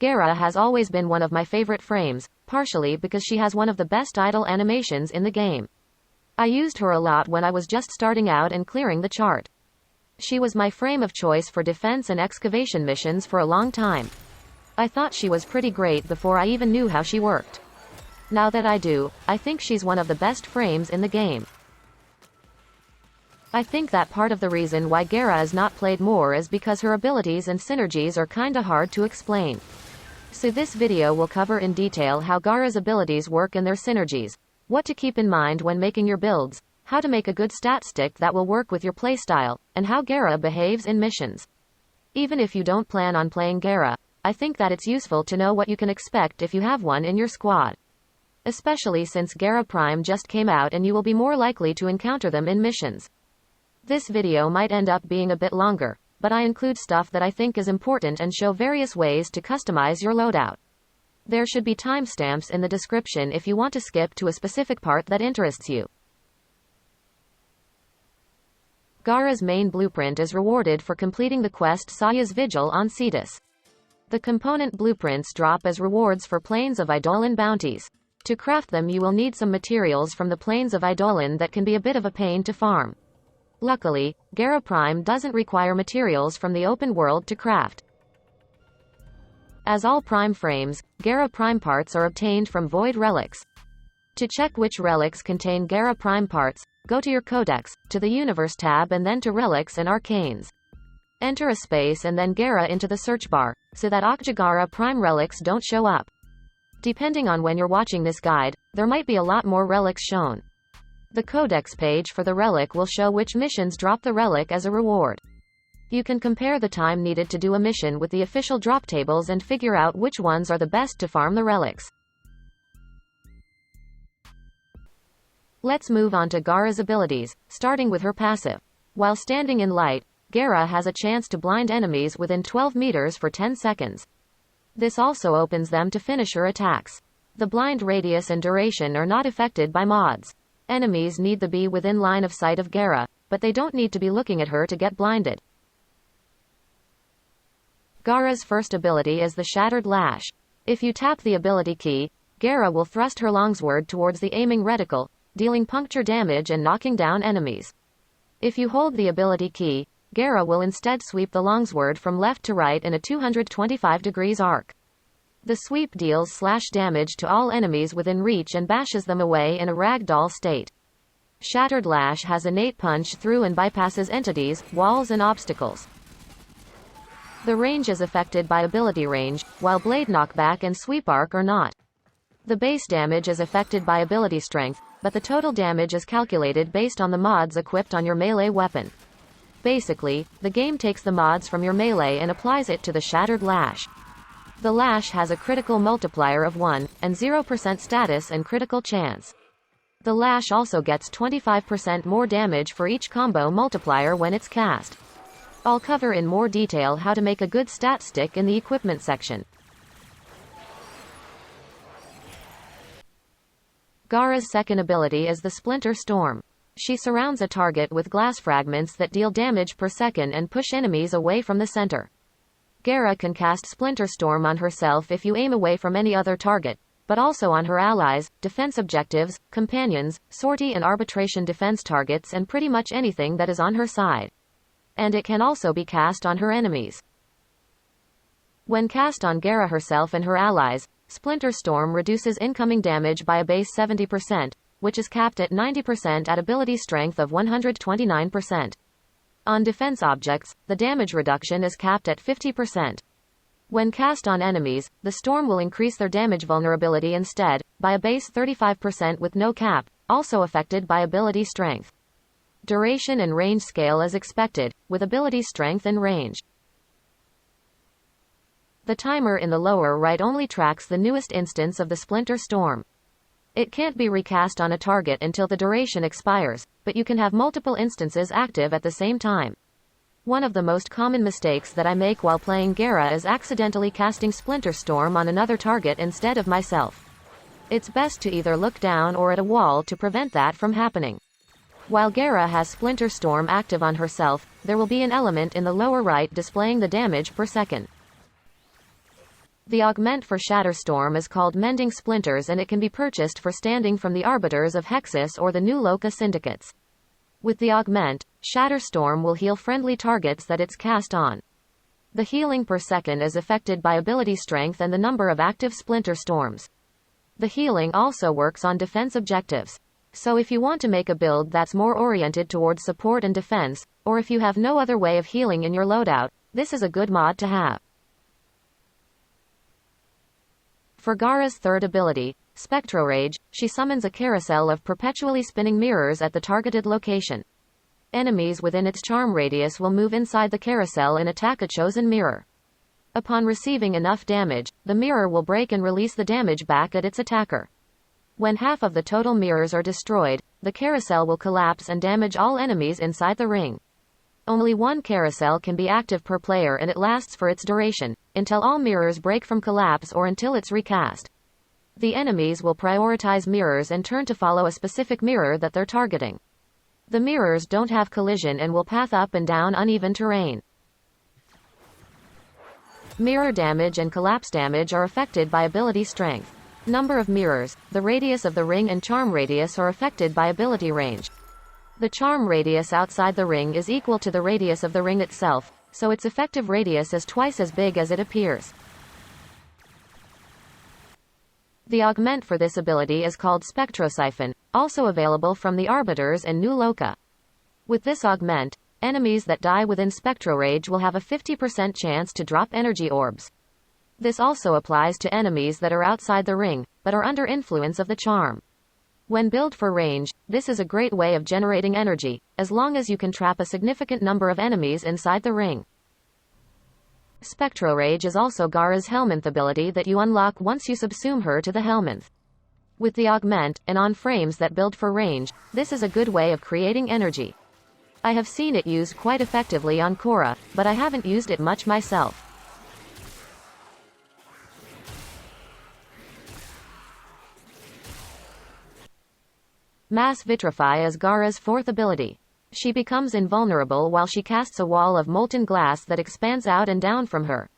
Gara has always been one of my favorite frames, partially because she has one of the best idle animations in the game. I used her a lot when I was just starting out and clearing the chart. She was my frame of choice for defense and excavation missions for a long time. I thought she was pretty great before I even knew how she worked. Now that I do, I think she's one of the best frames in the game. I think that part of the reason why Gara is not played more is because her abilities and synergies are kinda hard to explain. So this video will cover in detail how Gara's abilities work and their synergies, what to keep in mind when making your builds, how to make a good stat stick that will work with your playstyle, and how Gara behaves in missions. Even if you don't plan on playing Gara, I think that it's useful to know what you can expect if you have one in your squad. Especially since Gara Prime just came out and you will be more likely to encounter them in missions. This video might end up being a bit longer, but I include stuff that I think is important and show various ways to customize your loadout. There should be timestamps in the description if you want to skip to a specific part that interests you. Gara's main blueprint is rewarded for completing the quest Saya's Vigil on Cetus. The component blueprints drop as rewards for Plains of Eidolon bounties. To craft them you will need some materials from the Plains of Eidolon that can be a bit of a pain to farm. Luckily, Gara Prime doesn't require materials from the open world to craft. As all Prime frames, Gara Prime parts are obtained from Void Relics. To check which relics contain Gara Prime parts, go to your Codex, to the Universe tab and then to Relics and Arcanes. Enter a space and then Gara into the search bar, so that Gara Prime relics don't show up. Depending on when you're watching this guide, there might be a lot more relics shown. The Codex page for the relic will show which missions drop the relic as a reward. You can compare the time needed to do a mission with the official drop tables and figure out which ones are the best to farm the relics. Let's move on to Gara's abilities, starting with her passive. While standing in light, Gara has a chance to blind enemies within 12 meters for 10 seconds. This also opens them to finisher attacks. The blind radius and duration are not affected by mods. Enemies need to be within line of sight of Gara, but they don't need to be looking at her to get blinded. Gara's first ability is the Shattered Lash. If you tap the ability key, Gara will thrust her longsword towards the aiming reticle, dealing puncture damage and knocking down enemies. If you hold the ability key, Gara will instead sweep the longsword from left to right in a 225 degrees arc. The sweep deals slash damage to all enemies within reach and bashes them away in a ragdoll state. Shattered Lash has innate punch through and bypasses entities, walls and obstacles. The range is affected by ability range, while blade knockback and sweep arc are not. The base damage is affected by ability strength, but the total damage is calculated based on the mods equipped on your melee weapon. Basically, the game takes the mods from your melee and applies it to the Shattered Lash. The Lash has a critical multiplier of 1, and 0% status and critical chance. The Lash also gets 25% more damage for each combo multiplier when it's cast. I'll cover in more detail how to make a good stat stick in the equipment section. Gara's second ability is the Splinter Storm. She surrounds a target with glass fragments that deal damage per second and push enemies away from the center. Gara can cast Splinter Storm on herself if you aim away from any other target, but also on her allies, defense objectives, companions, sortie and arbitration defense targets and pretty much anything that is on her side. And it can also be cast on her enemies. When cast on Gara herself and her allies, Splinter Storm reduces incoming damage by a base 70%, which is capped at 90% at ability strength of 129%. On defense objects, the damage reduction is capped at 50%. When cast on enemies, the storm will increase their damage vulnerability instead, by a base 35% with no cap, also affected by ability strength. Duration and range scale as expected, with ability strength and range. The timer in the lower right only tracks the newest instance of the Splinter Storm. It can't be recast on a target until the duration expires, but you can have multiple instances active at the same time. One of the most common mistakes that I make while playing Gara is accidentally casting Splinter Storm on another target instead of myself. It's best to either look down or at a wall to prevent that from happening. While Gara has Splinter Storm active on herself, there will be an element in the lower right displaying the damage per second. The augment for Shatter Storm is called Mending Splinters, and it can be purchased for standing from the Arbiters of Hexus or the New Loka Syndicates. With the augment, Shatter Storm will heal friendly targets that it's cast on. The healing per second is affected by ability strength and the number of active Splinter Storms. The healing also works on defense objectives. So if you want to make a build that's more oriented towards support and defense, or if you have no other way of healing in your loadout, this is a good mod to have. For Gara's third ability, Spectrorage, she summons a carousel of perpetually spinning mirrors at the targeted location. Enemies within its charm radius will move inside the carousel and attack a chosen mirror. Upon receiving enough damage, the mirror will break and release the damage back at its attacker. When half of the total mirrors are destroyed, the carousel will collapse and damage all enemies inside the ring. Only one carousel can be active per player, and it lasts for its duration, until all mirrors break from collapse or until it's recast. The enemies will prioritize mirrors and turn to follow a specific mirror that they're targeting. The mirrors don't have collision and will path up and down uneven terrain. Mirror damage and collapse damage are affected by ability strength. Number of mirrors, the radius of the ring and charm radius are affected by ability range. The charm radius outside the ring is equal to the radius of the ring itself, so its effective radius is twice as big as it appears. The augment for this ability is called Spectrosiphon, also available from the Arbiters and New Loka. With this augment, enemies that die within Spectrorage will have a 50% chance to drop energy orbs. This also applies to enemies that are outside the ring, but are under influence of the charm. When built for range, this is a great way of generating energy, as long as you can trap a significant number of enemies inside the ring. Spectrorage is also Gara's Helminth ability that you unlock once you subsume her to the Helminth. With the augment, and on frames that build for range, this is a good way of creating energy. I have seen it used quite effectively on Korra, but I haven't used it much myself. Mass Vitrify is Gara's fourth ability. She becomes invulnerable while she casts a wall of molten glass that expands out and down from her.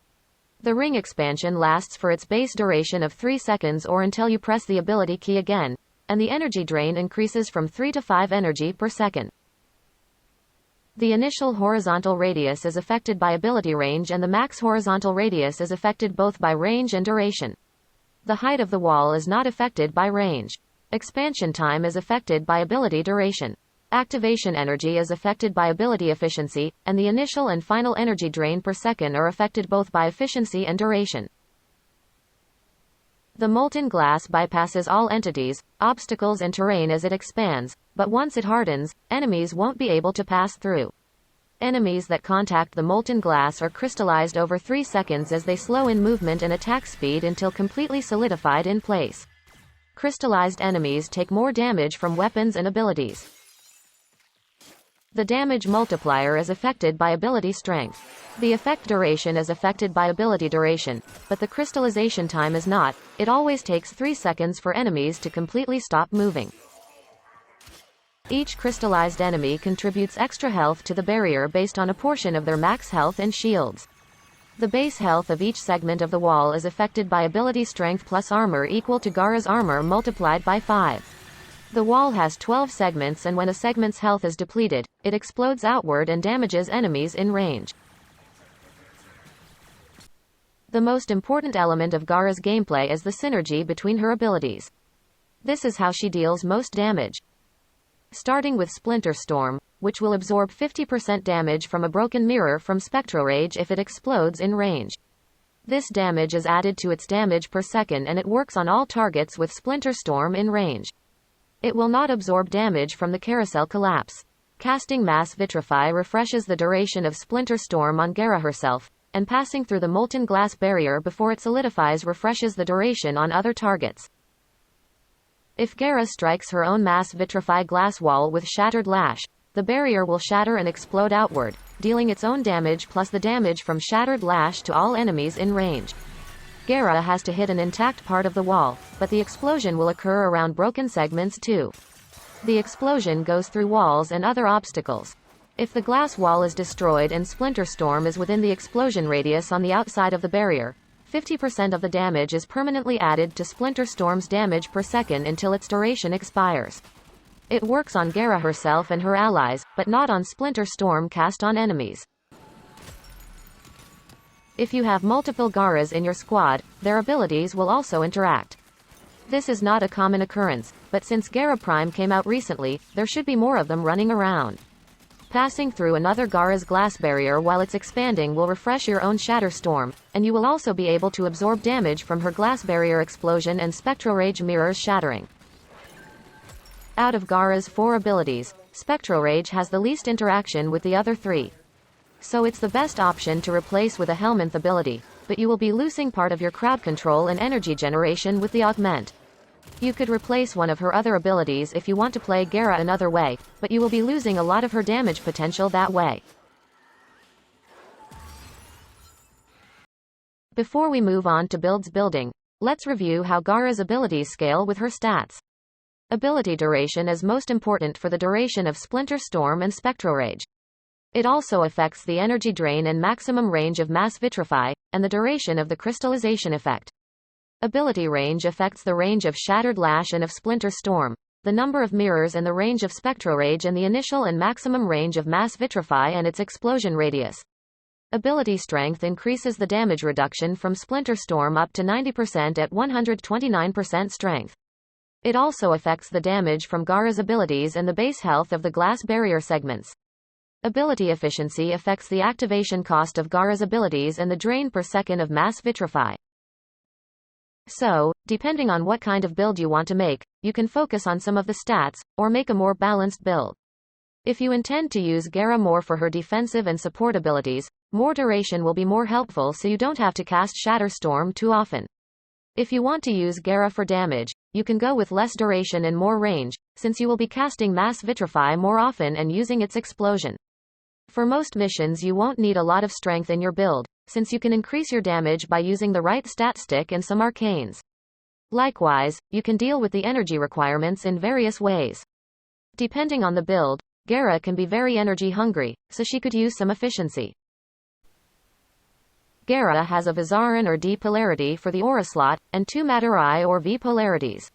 The ring expansion lasts for its base duration of 3 seconds or until you press the ability key again, and the energy drain increases from 3 to 5 energy per second. The initial horizontal radius is affected by ability range, and the max horizontal radius is affected both by range and duration. The height of the wall is not affected by range. Expansion time is affected by ability duration. Activation energy is affected by ability efficiency, and the initial and final energy drain per second are affected both by efficiency and duration. The molten glass bypasses all entities, obstacles and terrain as it expands, but once it hardens, enemies won't be able to pass through. Enemies that contact the molten glass are crystallized over 3 seconds as they slow in movement and attack speed until completely solidified in place. Crystallized enemies take more damage from weapons and abilities. The damage multiplier is affected by ability strength. The effect duration is affected by ability duration, but the crystallization time is not. It always takes 3 seconds for enemies to completely stop moving. Each crystallized enemy contributes extra health to the barrier based on a portion of their max health and shields. The base health of each segment of the wall is affected by ability strength plus armor equal to Gara's armor multiplied by 5. The wall has 12 segments, and when a segment's health is depleted, it explodes outward and damages enemies in range. The most important element of Gara's gameplay is the synergy between her abilities. This is how she deals most damage. Starting with Splinter Storm, which will absorb 50% damage from a broken mirror from Spectrorage if it explodes in range. This damage is added to its damage per second, and it works on all targets with Splinter Storm in range. It will not absorb damage from the carousel collapse. Casting Mass Vitrify refreshes the duration of Splinter Storm on Gara herself, and passing through the molten glass barrier before it solidifies refreshes the duration on other targets. If Gara strikes her own Mass Vitrify glass wall with Shattered Lash, the barrier will shatter and explode outward, dealing its own damage plus the damage from Shattered Lash to all enemies in range. Gara has to hit an intact part of the wall, but the explosion will occur around broken segments too. The explosion goes through walls and other obstacles. If the glass wall is destroyed and Splinter Storm is within the explosion radius on the outside of the barrier, 50% of the damage is permanently added to Splinter Storm's damage per second until its duration expires. It works on Gara herself and her allies, but not on Splinter Storm cast on enemies. If you have multiple Garas in your squad, their abilities will also interact. This is not a common occurrence, but since Gara Prime came out recently, there should be more of them running around. Passing through another Gara's glass barrier while it's expanding will refresh your own Shatter Storm, and you will also be able to absorb damage from her glass barrier explosion and Spectrorage mirrors shattering. Out of Gara's 4 abilities, Spectrorage has the least interaction with the other 3. So it's the best option to replace with a Helminth ability, but you will be losing part of your crowd control and energy generation with the augment. You could replace one of her other abilities if you want to play Gara another way, but you will be losing a lot of her damage potential that way. Before we move on to builds building, let's review how Gara's abilities scale with her stats. Ability duration is most important for the duration of Splinter Storm and Spectrorage. It also affects the energy drain and maximum range of Mass Vitrify, and the duration of the crystallization effect. Ability range affects the range of Shattered Lash and of Splinter Storm, the number of mirrors and the range of Spectrorage and the initial and maximum range of Mass Vitrify and its explosion radius. Ability strength increases the damage reduction from Splinter Storm up to 90% at 129% strength. It also affects the damage from Gara's abilities and the base health of the glass barrier segments. Ability efficiency affects the activation cost of Gara's abilities and the drain per second of Mass Vitrify. So, depending on what kind of build you want to make, you can focus on some of the stats, or make a more balanced build. If you intend to use Gara more for her defensive and support abilities, more duration will be more helpful so you don't have to cast Shatter Storm too often. If you want to use Gara for damage, you can go with less duration and more range, since you will be casting Mass Vitrify more often and using its explosion. For most missions you won't need a lot of strength in your build, since you can increase your damage by using the right stat stick and some arcanes. Likewise, you can deal with the energy requirements in various ways. Depending on the build, Gara can be very energy hungry, so she could use some efficiency. Gara has a Vizarin or D polarity for the aura slot, and 2 Matter I or V polarities.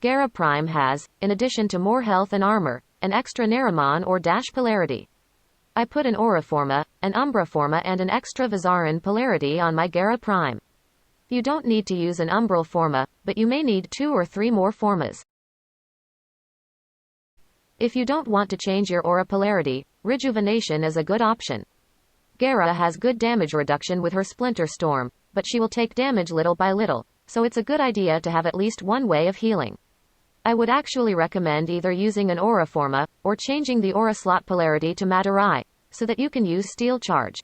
Gara Prime has, in addition to more health and armor, an extra Naramon or Dash polarity. I put an Aura Forma, an Umbra Forma and an extra Vizarin polarity on my Gara Prime. You don't need to use an Umbral Forma, but you may need 2 or 3 more Formas. If you don't want to change your Aura polarity, Rejuvenation is a good option. Gara has good damage reduction with her Splinter Storm, but she will take damage little by little, so it's a good idea to have at least one way of healing. I would actually recommend either using an Aura Forma, or changing the Aura slot polarity to Matter I, so that you can use Steel Charge.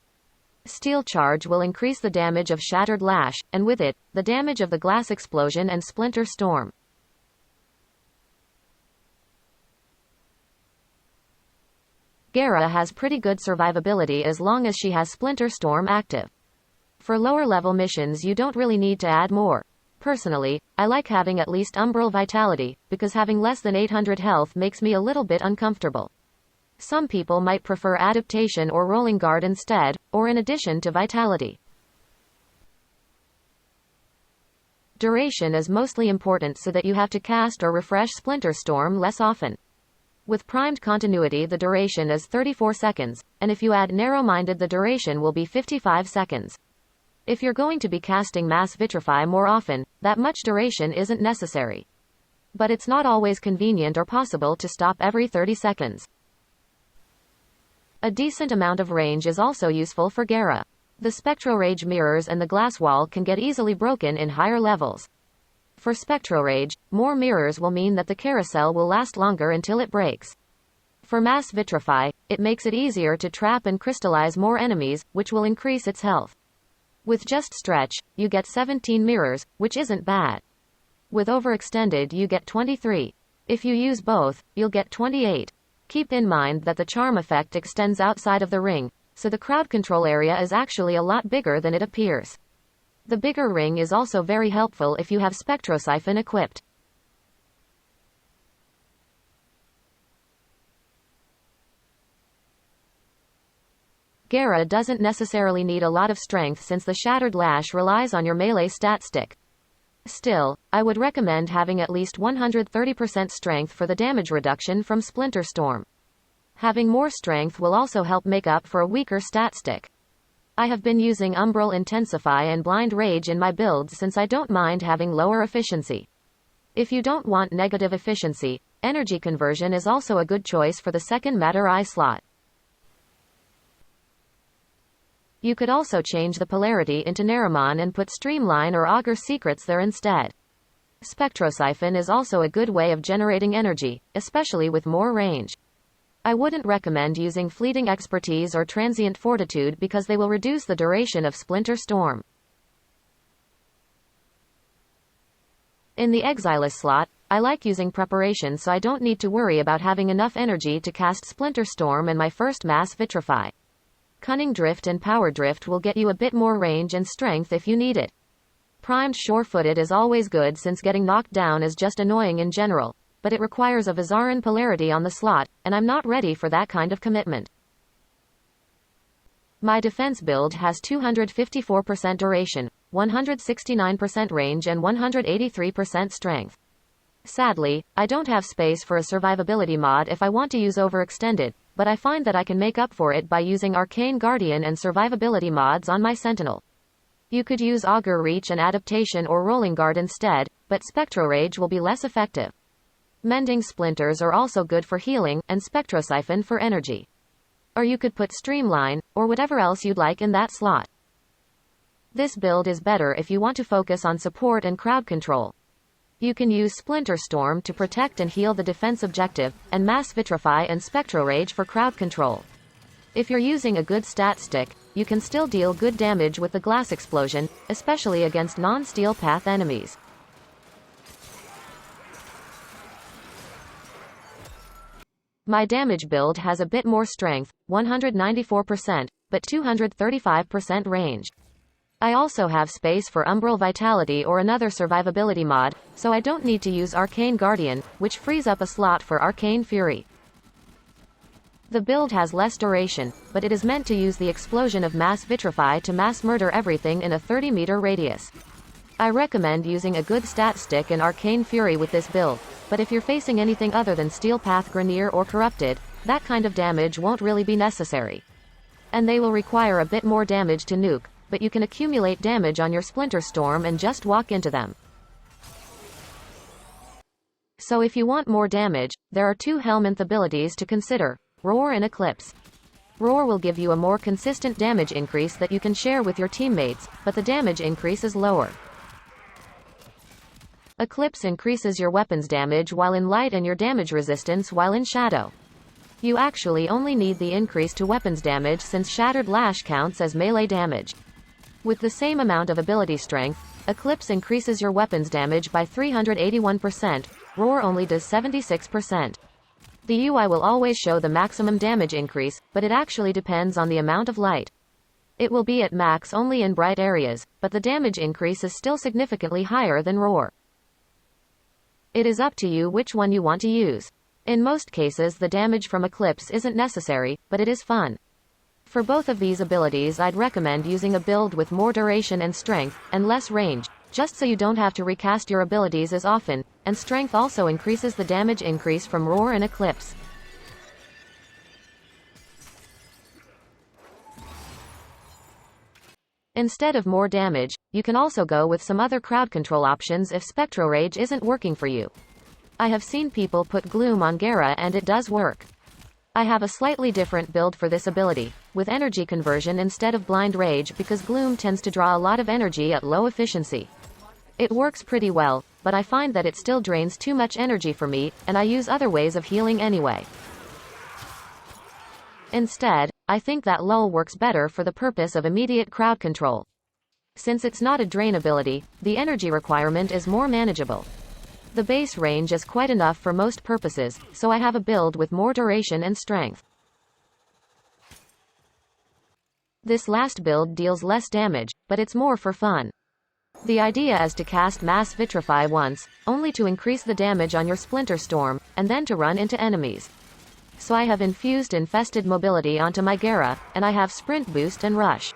Steel Charge will increase the damage of Shattered Lash, and with it, the damage of the Glass Explosion and Splinter Storm. Gara has pretty good survivability as long as she has Splinter Storm active. For lower level missions you don't really need to add more. Personally, I like having at least Umbral Vitality, because having less than 800 health makes me a little bit uncomfortable. Some people might prefer Adaptation or Rolling Guard instead, or in addition to Vitality. Duration is mostly important so that you have to cast or refresh Splinter Storm less often. With primed continuity the duration is 34 seconds, and if you add narrow-minded the duration will be 55 seconds. If you're going to be casting Mass Vitrify more often, that much duration isn't necessary. But it's not always convenient or possible to stop every 30 seconds. A decent amount of range is also useful for Gara. The Spectrorage mirrors and the glass wall can get easily broken in higher levels. For Spectrorage, more mirrors will mean that the carousel will last longer until it breaks. For Mass Vitrify, it makes it easier to trap and crystallize more enemies, which will increase its health. With just Stretch, you get 17 mirrors, which isn't bad. With Overextended you get 23. If you use both, you'll get 28. Keep in mind that the charm effect extends outside of the ring, so the crowd control area is actually a lot bigger than it appears. The bigger ring is also very helpful if you have Spectrosiphon equipped. Gara doesn't necessarily need a lot of strength since the Shattered Lash relies on your melee stat stick. Still, I would recommend having at least 130% strength for the damage reduction from Splinter Storm. Having more strength will also help make up for a weaker stat stick. I have been using Umbral Intensify and Blind Rage in my builds since I don't mind having lower efficiency. If you don't want negative efficiency, energy conversion is also a good choice for the second Matter Eye slot. You could also change the polarity into Naramon and put Streamline or Augur Secrets there instead. Spectrosiphon is also a good way of generating energy, especially with more range. I wouldn't recommend using Fleeting Expertise or Transient Fortitude because they will reduce the duration of Splinter Storm. In the Exilus slot, I like using Preparation so I don't need to worry about having enough energy to cast Splinter Storm and my first mass Vitrify. Cunning Drift and Power Drift will get you a bit more range and strength if you need it. Primed Sure-Footed is always good since getting knocked down is just annoying in general, but it requires a Vizaran polarity on the slot, and I'm not ready for that kind of commitment. My defense build has 254% duration, 169% range and 183% strength. Sadly, I don't have space for a survivability mod if I want to use Overextended, but I find that I can make up for it by using Arcane Guardian and survivability mods on my Sentinel. You could use Augur Reach and Adaptation or Rolling Guard instead, but Spectrorage will be less effective. Mending Splinters are also good for healing, and Spectrosiphon for energy. Or you could put Streamline, or whatever else you'd like in that slot. This build is better if you want to focus on support and crowd control. You can use Splinter Storm to protect and heal the defense objective, and Mass Vitrify and Spectrorage for crowd control. If you're using a good stat stick, you can still deal good damage with the Glass Explosion, especially against non-steel path enemies. My damage build has a bit more strength, 194%, but 235% range. I also have space for Umbral Vitality or another survivability mod, so I don't need to use Arcane Guardian, which frees up a slot for Arcane Fury. The build has less duration, but it is meant to use the explosion of Mass Vitrify to mass murder everything in a 30-meter radius. I recommend using a good stat stick and Arcane Fury with this build, but if you're facing anything other than Steel Path Grenier or Corrupted, that kind of damage won't really be necessary. And they will require a bit more damage to nuke, but you can accumulate damage on your Splinter Storm and just walk into them. So if you want more damage, there are two Helminth abilities to consider, Roar and Eclipse. Roar will give you a more consistent damage increase that you can share with your teammates, but the damage increase is lower. Eclipse increases your weapons damage while in light and your damage resistance while in shadow. You actually only need the increase to weapons damage since Shattered Lash counts as melee damage. With the same amount of ability strength, Eclipse increases your weapons damage by 381%, Roar only does 76%. The UI will always show the maximum damage increase, but it actually depends on the amount of light. It will be at max only in bright areas, but the damage increase is still significantly higher than Roar. It is up to you which one you want to use. In most cases the damage from Eclipse isn't necessary, but it is fun. For both of these abilities I'd recommend using a build with more duration and strength, and less range, just so you don't have to recast your abilities as often, and strength also increases the damage increase from Roar and Eclipse. Instead of more damage, you can also go with some other crowd control options if Spectrorage isn't working for you. I have seen people put Gloom on Gara and it does work. I have a slightly different build for this ability, with energy conversion instead of Blind Rage because Gloom tends to draw a lot of energy at low efficiency. It works pretty well, but I find that it still drains too much energy for me, and I use other ways of healing anyway. Instead, I think that lull works better for the purpose of immediate crowd control. Since it's not a drain ability, the energy requirement is more manageable. The base range is quite enough for most purposes, so I have a build with more duration and strength. This last build deals less damage, but it's more for fun. The idea is to cast Mass Vitrify once, only to increase the damage on your Splinter Storm, and then to run into enemies. so I have infused Infested Mobility onto my Gara, and I have Sprint Boost and Rush.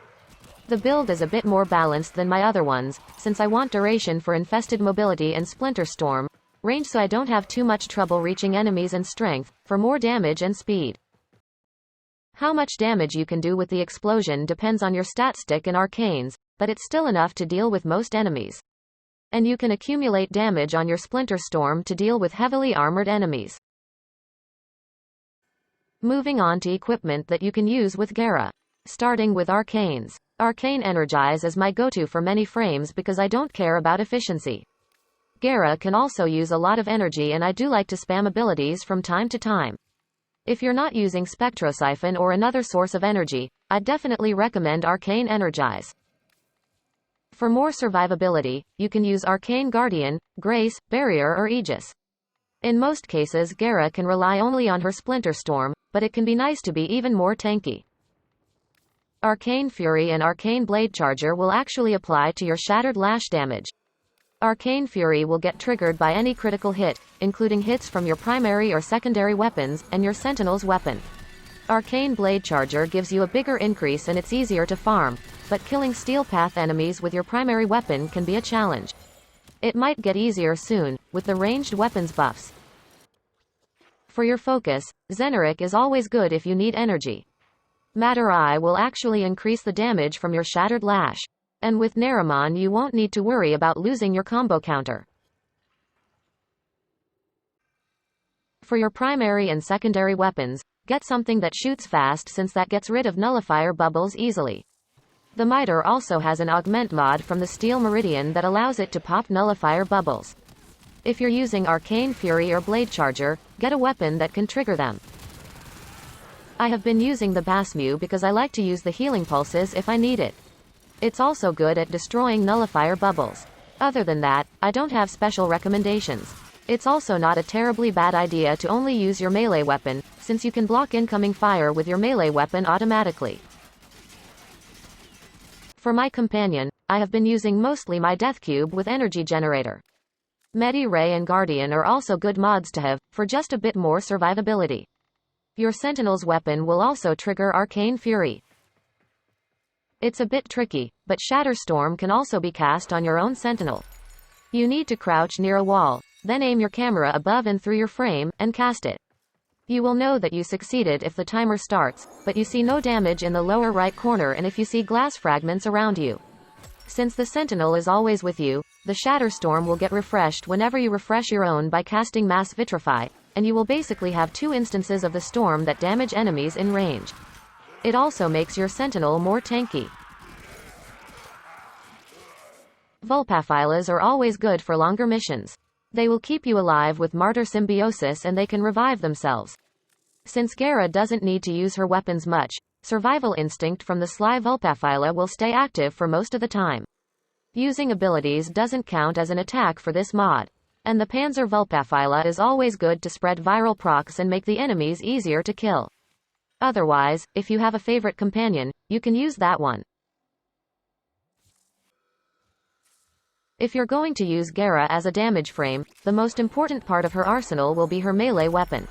The build is a bit more balanced than my other ones, since I want duration for Infested Mobility and Splinter Storm, range so I don't have too much trouble reaching enemies, and strength, for more damage and speed. How much damage you can do with the explosion depends on your stat stick and arcanes, but it's still enough to deal with most enemies. And you can accumulate damage on your Splinter Storm to deal with heavily armored enemies. Moving on to equipment that you can use with Gara. Starting with Arcanes. Arcane Energize is my go-to for many frames because I don't care about efficiency. Gara can also use a lot of energy, and I do like to spam abilities from time to time. If you're not using Spectrosiphon or another source of energy, I'd definitely recommend Arcane Energize. For more survivability, you can use Arcane Guardian, Grace, Barrier or Aegis. In most cases Gara can rely only on her Splinter Storm, but it can be nice to be even more tanky. Arcane Fury and Arcane Blade Charger will actually apply to your Shattered Lash damage. Arcane Fury will get triggered by any critical hit, including hits from your primary or secondary weapons, and your Sentinel's weapon. Arcane Blade Charger gives you a bigger increase and it's easier to farm, but killing Steel Path enemies with your primary weapon can be a challenge. It might get easier soon, with the ranged weapons buffs. For your focus, Zeneric is always good if you need energy. Matter Eye will actually increase the damage from your Shattered Lash. And with Naramon you won't need to worry about losing your combo counter. For your primary and secondary weapons, get something that shoots fast since that gets rid of nullifier bubbles easily. The Mitre also has an augment mod from the Steel Meridian that allows it to pop nullifier bubbles. If you're using Arcane Fury or Blade Charger, get a weapon that can trigger them. I have been using the Basmu because I like to use the healing pulses if I need it. It's also good at destroying nullifier bubbles. Other than that, I don't have special recommendations. It's also not a terribly bad idea to only use your melee weapon, since you can block incoming fire with your melee weapon automatically. For my companion, I have been using mostly my Death Cube with Energy Generator. Medi Ray and Guardian are also good mods to have, for just a bit more survivability. Your Sentinel's weapon will also trigger Arcane Fury. It's a bit tricky, but Shatter Storm can also be cast on your own Sentinel. You need to crouch near a wall, then aim your camera above and through your frame, and cast it. You will know that you succeeded if the timer starts, but you see no damage in the lower right corner and if you see glass fragments around you. Since the Sentinel is always with you, the Shatter Storm will get refreshed whenever you refresh your own by casting Mass Vitrify, and you will basically have two instances of the storm that damage enemies in range. It also makes your Sentinel more tanky. Vulpaphilas are always good for longer missions. They will keep you alive with Martyr Symbiosis and they can revive themselves. Since Gara doesn't need to use her weapons much, Survival Instinct from the Sly Vulpaphila will stay active for most of the time. Using abilities doesn't count as an attack for this mod. And the Panzer Vulpaphila is always good to spread viral procs and make the enemies easier to kill. Otherwise, if you have a favorite companion, you can use that one. If you're going to use Gara as a damage frame, the most important part of her arsenal will be her melee weapon.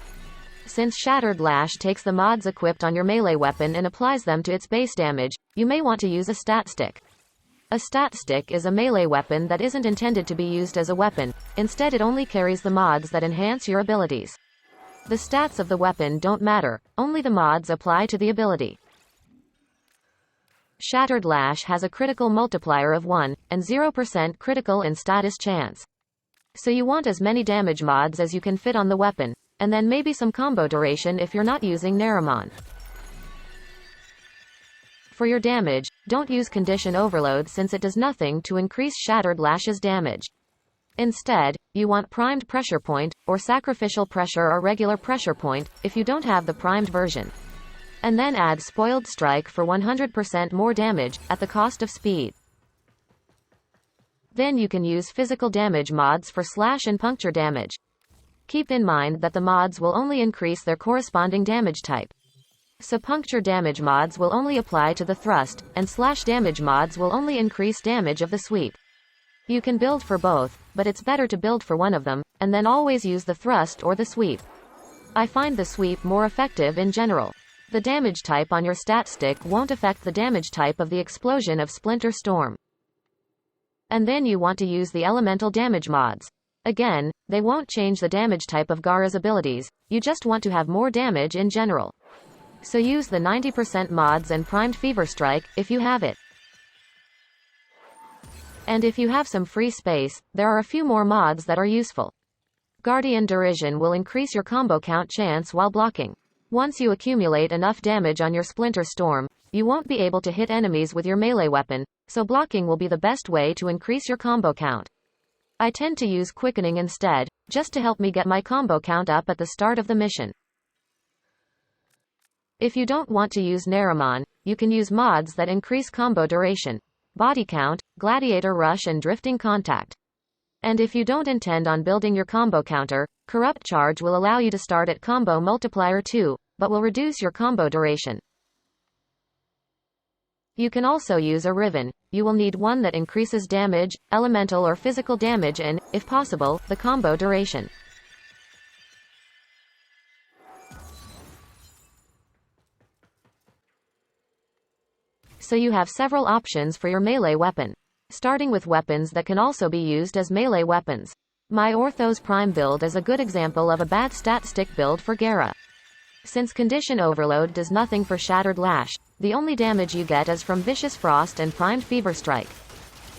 Since Shattered Lash takes the mods equipped on your melee weapon and applies them to its base damage, you may want to use a stat stick. A stat stick is a melee weapon that isn't intended to be used as a weapon, instead it only carries the mods that enhance your abilities. The stats of the weapon don't matter, only the mods apply to the ability. Shattered Lash has a critical multiplier of 1, and 0% critical and status chance. So you want as many damage mods as you can fit on the weapon, and then maybe some combo duration if you're not using Naramon. For your damage, don't use Condition Overload since it does nothing to increase Shattered Lash's damage. Instead, you want Primed Pressure Point, or Sacrificial Pressure or Regular Pressure Point, if you don't have the primed version. And then add Spoiled Strike for 100% more damage, at the cost of speed. Then you can use physical damage mods for slash and puncture damage. Keep in mind that the mods will only increase their corresponding damage type. So puncture damage mods will only apply to the thrust, and slash damage mods will only increase damage of the sweep. You can build for both, but it's better to build for one of them, and then always use the thrust or the sweep. I find the sweep more effective in general. The damage type on your stat stick won't affect the damage type of the explosion of Splinter Storm. And then you want to use the elemental damage mods. Again, they won't change the damage type of Gara's abilities, you just want to have more damage in general. So use the 90% mods and primed Fever Strike, if you have it. And if you have some free space, there are a few more mods that are useful. Guardian Derision will increase your combo count chance while blocking. Once you accumulate enough damage on your Splinter Storm, you won't be able to hit enemies with your melee weapon, so blocking will be the best way to increase your combo count. I tend to use Quickening instead, just to help me get my combo count up at the start of the mission. If you don't want to use Naramon, you can use mods that increase combo duration. Body Count, Gladiator Rush and Drifting Contact. And if you don't intend on building your combo counter, Corrupt Charge will allow you to start at Combo Multiplier 2, but will reduce your combo duration. You can also use a Riven. You will need one that increases damage, elemental or physical damage and, if possible, the combo duration. So you have several options for your melee weapon. Starting with weapons that can also be used as melee weapons. My Orthos Prime build is a good example of a bad stat stick build for Gara. Since Condition Overload does nothing for Shattered Lash, the only damage you get is from Vicious Frost and Primed Fever Strike.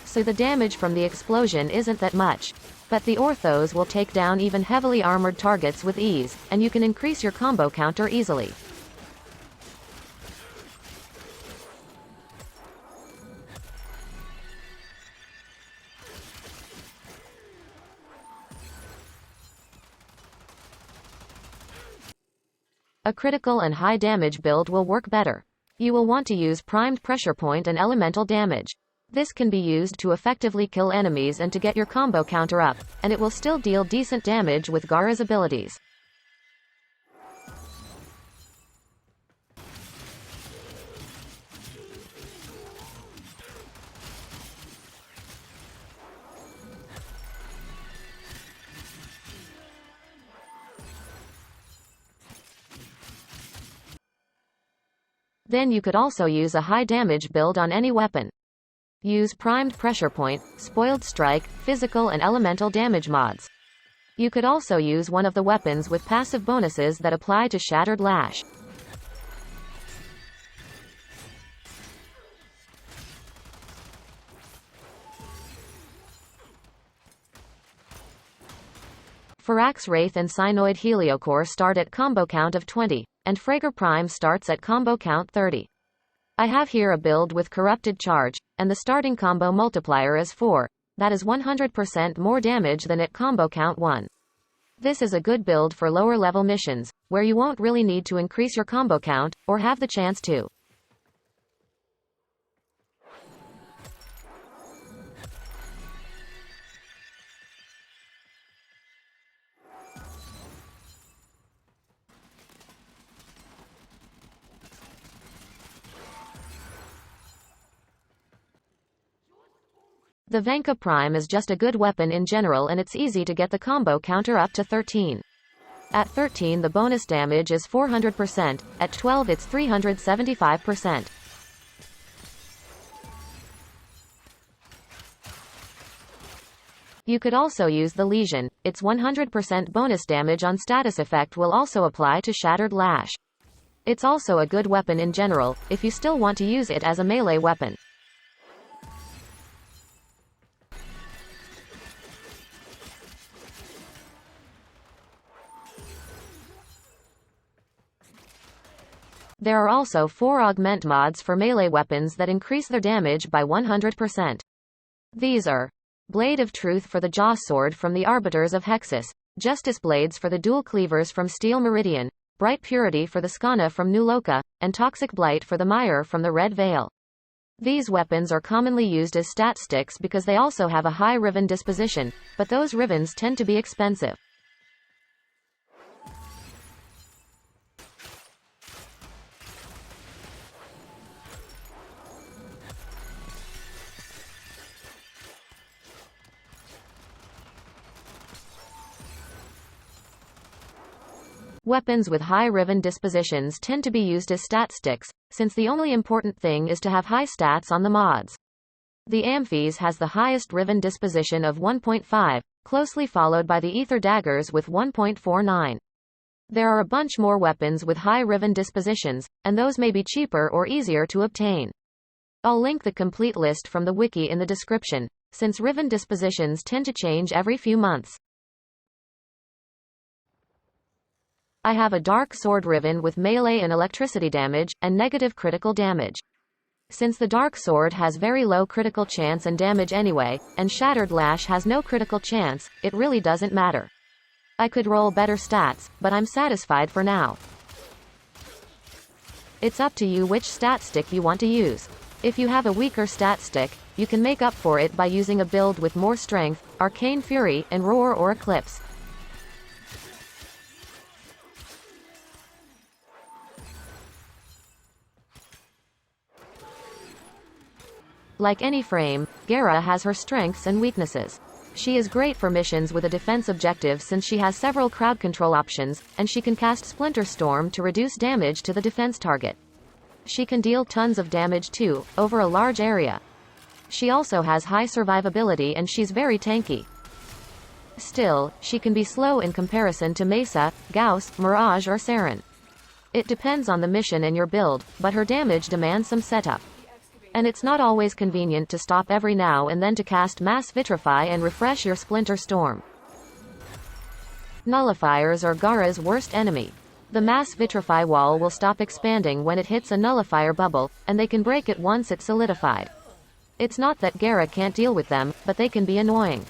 So the damage from the explosion isn't that much. But the Orthos will take down even heavily armored targets with ease, and you can increase your combo counter easily. A critical and high damage build will work better. You will want to use Primed Pressure Point and Elemental Damage. This can be used to effectively kill enemies and to get your combo counter up, and it will still deal decent damage with Gara's abilities. Then you could also use a high damage build on any weapon. Use Primed Pressure Point, Spoiled Strike, Physical and Elemental Damage mods. You could also use one of the weapons with passive bonuses that apply to Shattered Lash. Firax Wraith and Cynoid Heliocore start at combo count of 20, and Frager Prime starts at combo count 30. I have here a build with Corrupted Charge, and the starting combo multiplier is 4, that is 100% more damage than at combo count 1. This is a good build for lower level missions, where you won't really need to increase your combo count, or have the chance to. The Vanka Prime is just a good weapon in general and it's easy to get the combo counter up to 13. At 13 the bonus damage is 400%, at 12 it's 375%. You could also use the Lesion, its 100% bonus damage on status effect will also apply to Shattered Lash. It's also a good weapon in general, if you still want to use it as a melee weapon. There are also 4 augment mods for melee weapons that increase their damage by 100%. These are Blade of Truth for the Jaw Sword from the Arbiters of Hexus, Justice Blades for the Dual Cleavers from Steel Meridian, Bright Purity for the Skana from New Loka, and Toxic Blight for the Mire from the Red Veil. These weapons are commonly used as stat sticks because they also have a high Riven disposition, but those Rivens tend to be expensive. Weapons with high riven dispositions tend to be used as stat sticks, since the only important thing is to have high stats on the mods. The Amphi's has the highest riven disposition of 1.5, closely followed by the Ether Daggers with 1.49. There are a bunch more weapons with high riven dispositions, and those may be cheaper or easier to obtain. I'll link the complete list from the wiki in the description, since riven dispositions tend to change every few months. I have a dark sword riven with melee and electricity damage, and negative critical damage. Since the dark sword has very low critical chance and damage anyway, and Shattered Lash has no critical chance, it really doesn't matter. I could roll better stats, but I'm satisfied for now. It's up to you which stat stick you want to use. If you have a weaker stat stick, you can make up for it by using a build with more strength, Arcane Fury, and Roar or Eclipse. Like any frame, Gara has her strengths and weaknesses. She is great for missions with a defense objective since she has several crowd control options, and she can cast Splinter Storm to reduce damage to the defense target. She can deal tons of damage too, over a large area. She also has high survivability and she's very tanky. Still, she can be slow in comparison to Mesa, Gauss, Mirage or Saren. It depends on the mission and your build, but her damage demands some setup. And it's not always convenient to stop every now and then to cast Mass Vitrify and refresh your Splinter Storm. Nullifiers are Gara's worst enemy. The Mass Vitrify wall will stop expanding when it hits a nullifier bubble, and they can break it once it's solidified. It's not that Gara can't deal with them, but they can be annoying.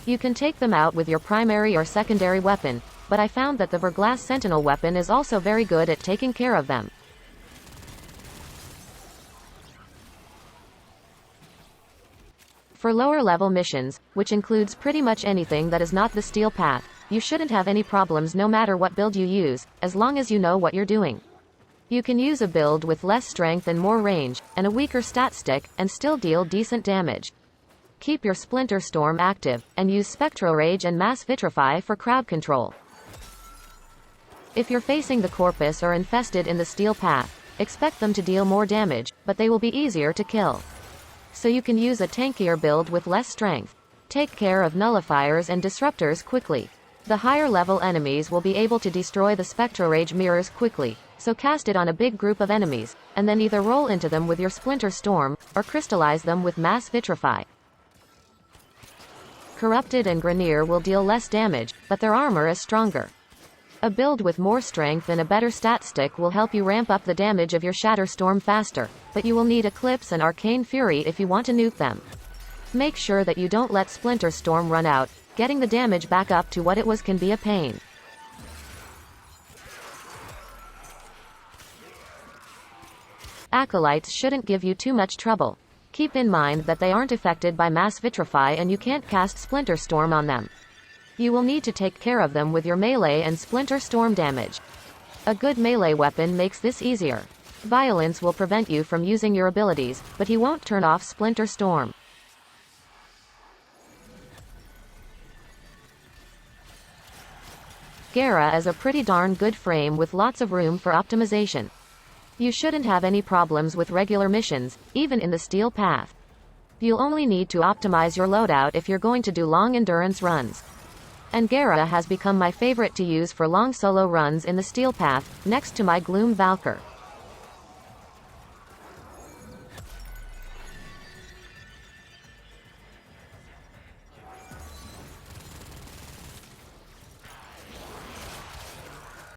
You can take them out with your primary or secondary weapon, but I found that the Verglass Sentinel weapon is also very good at taking care of them. For lower-level missions, which includes pretty much anything that is not the Steel Path, you shouldn't have any problems no matter what build you use, as long as you know what you're doing. You can use a build with less strength and more range, and a weaker stat stick, and still deal decent damage. Keep your Splinter Storm active, and use Spectrorage and Mass Vitrify for crowd control. If you're facing the Corpus or infested in the Steel Path, expect them to deal more damage, but they will be easier to kill. So you can use a tankier build with less strength. Take care of nullifiers and disruptors quickly. The higher level enemies will be able to destroy the Spectrorage mirrors quickly, so cast it on a big group of enemies, and then either roll into them with your Splinter Storm, or crystallize them with Mass Vitrify. Corrupted and Grenier will deal less damage, but their armor is stronger. A build with more strength and a better stat stick will help you ramp up the damage of your Shatter Storm faster, but you will need Eclipse and Arcane Fury if you want to nuke them. Make sure that you don't let Splinter Storm run out. Getting the damage back up to what it was can be a pain. Acolytes shouldn't give you too much trouble. Keep in mind that they aren't affected by Mass Vitrify and you can't cast Splinter Storm on them. You will need to take care of them with your melee and Splinter Storm damage. A good melee weapon makes this easier. Violence will prevent you from using your abilities, but he won't turn off Splinter Storm. Gara is a pretty darn good frame with lots of room for optimization. You shouldn't have any problems with regular missions, even in the Steel Path. You'll only need to optimize your loadout if you're going to do long endurance runs. And Gara has become my favorite to use for long solo runs in the Steel Path, next to my Gloom Valkyr.